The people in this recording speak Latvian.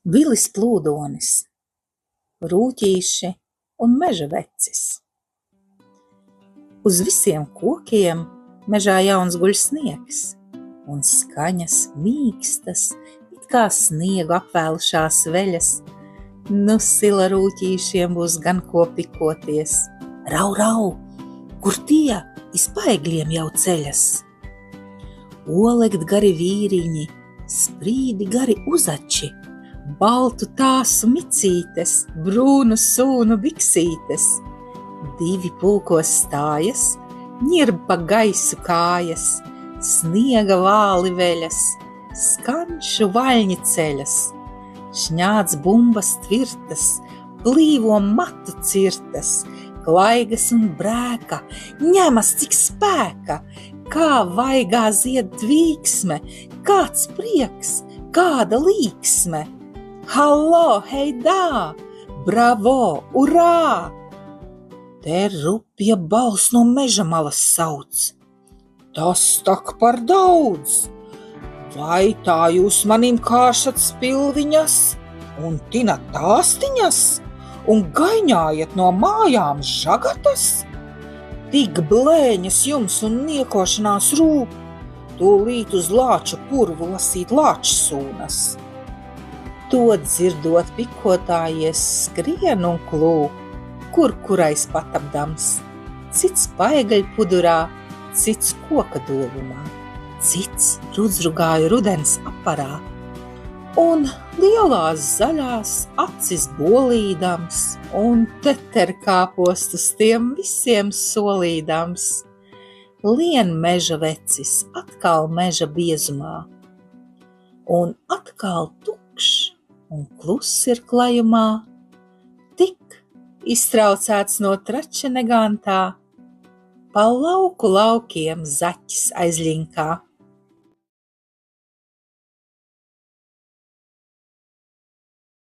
Vilis plūdonis, rūķīši un meža vecis. Uz visiem kokiem mežā jauns guļ sniegs, un skaņas mīkstas, it kā sniegu apvēlušās veļas. Nu sila rūķīšiem būs gan ko pikoties. Rau, rau, kur tie iz paegļiem jau ceļas? Olekt gari vīriņi, sprīdi gari uzači, baltu tāsu micītes, brūnu sūnu biksītes. Divi pulkos stājas, ņirb pa gaisu kājas, sniega vāli veļas, skanšu vaļņi ceļas. Šņāds bumbas tvirtas, plīvo matu cirtas, klaigas un brēka, ņemas cik spēka, kā vaigā zied tvīksme, kāds prieks, kāda līksme. Hallo, heidā, bravo, urā! Te rupja balss no meža malas sauc. Tas tak par daudz! Vai tā jūs manim kāšat spilviņas un tinat tāstiņas un gaiņājat no mājām žagatas? Tik blēņas jums un niekošanās rūp, tūlīt uz lāču purvu lasīt lāčsūnas. To dzirdot pikotājies skrien un klūp, kurais patapdams, cits paegaļ pudurā, cits koka dovumā. Cits rudzrugāju rudens aparā, un lielās zaļās acis bolīdams, un teterkāpostus tiem visiem solīdams. Lien meža vecis atkal meža biezumā, un atkal tukšs un kluss ir klajumā, tik iztraucēts no trača negantā, pa laukiem zaķis aizļinkā.